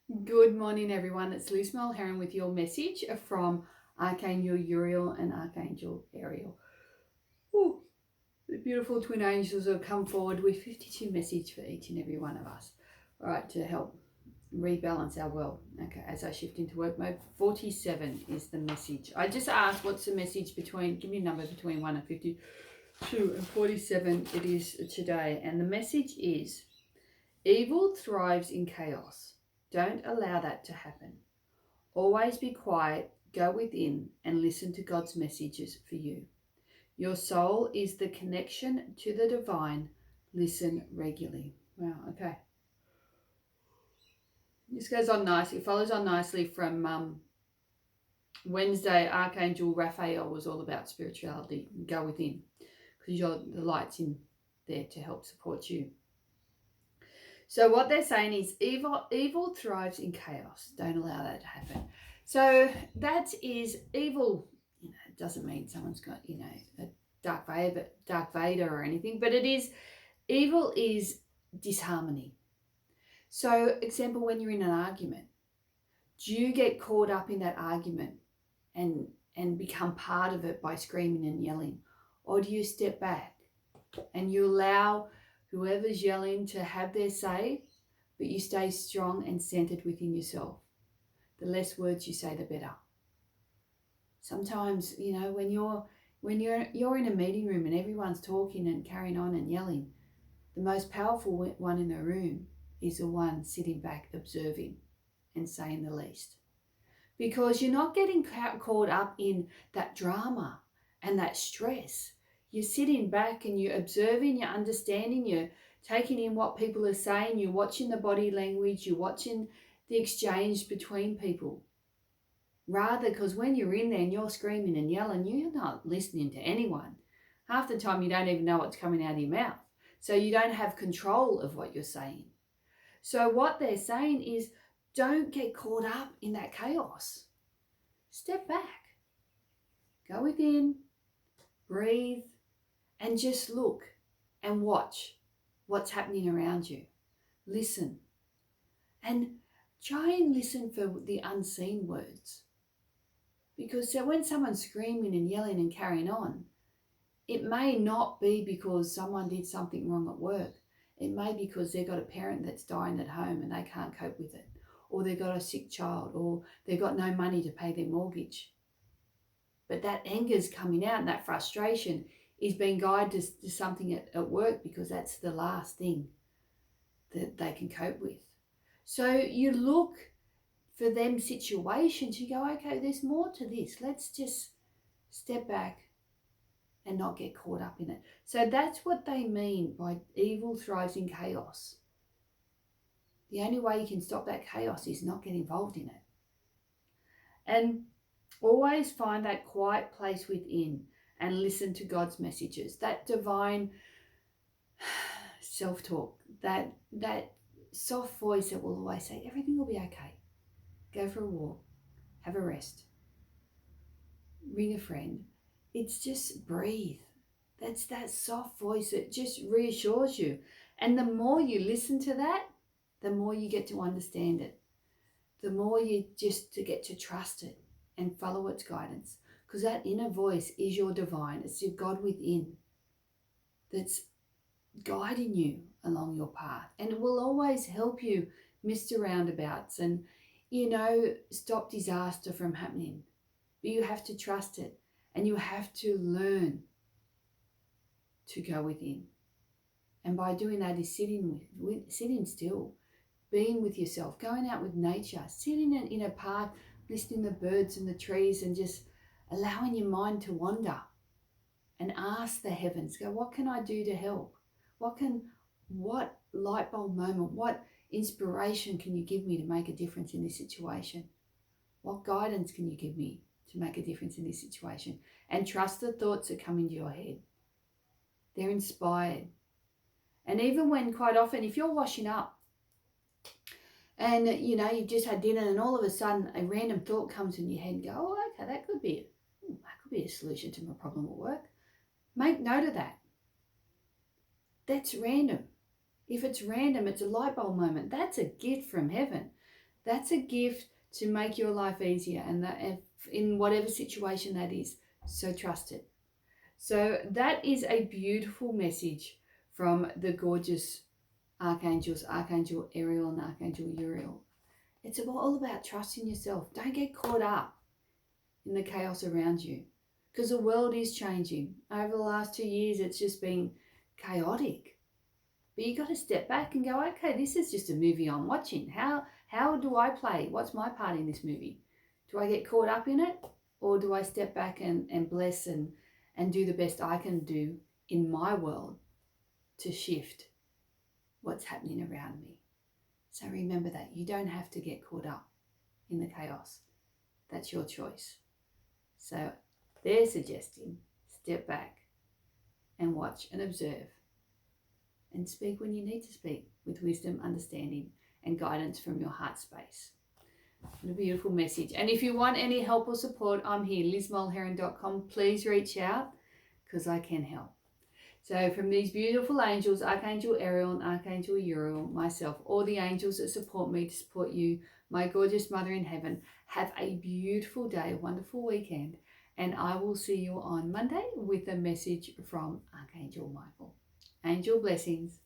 Good morning, everyone. It's Liz Mulheron with your message from Archangel Uriel and Archangel Ariel. Ooh, the beautiful twin angels have come forward with 52 messages for each and every one of us. All right, to help rebalance our world. Okay, as I shift into work mode, 47 is the message. I just asked what's the message between, give me a number between 1 and 52 and 47 it is today. And the message is, evil thrives in chaos. Don't allow that to happen. Always be quiet, go within, and listen to God's messages for you. Your soul is the connection to the divine. Listen regularly. Wow, okay. This goes on nicely, follows on nicely from Wednesday. Archangel Raphael was all about spirituality. Go within, because the light's in there to help support you. So what they're saying is evil thrives in chaos. Don't allow that to happen. So that is evil. It doesn't mean someone's got, a Darth Vader or anything, but evil is disharmony. So example, when you're in an argument, do you get caught up in that argument and become part of it by screaming and yelling? Or do you step back and you allow whoever's yelling to have their say, but you stay strong and centered within yourself? The less words you say, the better. Sometimes, when you're in a meeting room and everyone's talking and carrying on and yelling, the most powerful one in the room is the one sitting back observing and saying the least. Because you're not getting caught up in that drama and that stress. You're sitting back and you're observing, you're understanding, you're taking in what people are saying, you're watching the body language, you're watching the exchange between people. Rather, because when you're in there and you're screaming and yelling, you're not listening to anyone. Half the time you don't even know what's coming out of your mouth. So you don't have control of what you're saying. So what they're saying is, don't get caught up in that chaos. Step back. Go within, breathe, and just look and watch what's happening around you. Listen. And try and listen for the unseen words. Because when someone's screaming and yelling and carrying on, it may not be because someone did something wrong at work. It may be because they've got a parent that's dying at home and they can't cope with it. Or they've got a sick child, or they've got no money to pay their mortgage. But that anger's coming out, and that frustration is being guided to something at work, because that's the last thing that they can cope with. So you look for them situations, you go, okay, there's more to this. Let's just step back and not get caught up in it. So that's what they mean by evil thrives in chaos. The only way you can stop that chaos is not get involved in it. And always find that quiet place within and listen to God's messages. That divine self-talk, that soft voice that will always say, everything will be okay. Go for a walk, have a rest, ring a friend. It's just breathe. That's that soft voice that just reassures you. And the more you listen to that, the more you get to understand it. The more you just to get to trust it and follow its guidance. Because that inner voice is your divine. It's your God within that's guiding you along your path. And it will always help you miss the roundabouts and, stop disaster from happening. But you have to trust it. And you have to learn to go within. And by doing that is sitting still, being with yourself, going out with nature, sitting in a park, listening to the birds and the trees, and just allowing your mind to wander and ask the heavens, go, what can I do to help? What light bulb moment, what inspiration can you give me to make a difference in this situation? What guidance can you give me to make a difference in this situation? And trust the thoughts that come into your head. They're inspired. And even when, quite often, if you're washing up and, you've just had dinner and all of a sudden a random thought comes in your head and go, oh, okay, that could be a solution to my problem at work. Make note of that. That's random. If it's random, it's a light bulb moment. That's a gift from heaven. That's a gift to make your life easier, and that in whatever situation that is. So trust it. So that is a beautiful message from the gorgeous archangels, Archangel Ariel and Archangel Uriel. It's all about trusting yourself. Don't get caught up in the chaos around you, because the world is changing. Over the last 2 years, it's just been chaotic. But you got to step back and go, okay, this is just a movie I'm watching. How do I play? What's my part in this movie? Do I get caught up in it? Or do I step back and bless and do the best I can do in my world to shift what's happening around me? So remember that. You don't have to get caught up in the chaos. That's your choice. So they're suggesting step back and watch and observe and speak when you need to speak with wisdom, understanding, and guidance from your heart space. What a beautiful message. And if you want any help or support, I'm here, lizmulheron.com. Please reach out because I can help. So from these beautiful angels, Archangel Ariel and Archangel Uriel, myself, all the angels that support me to support you, my gorgeous mother in heaven, have a beautiful day, a wonderful weekend. And I will see you on Monday with a message from Archangel Michael. Angel blessings.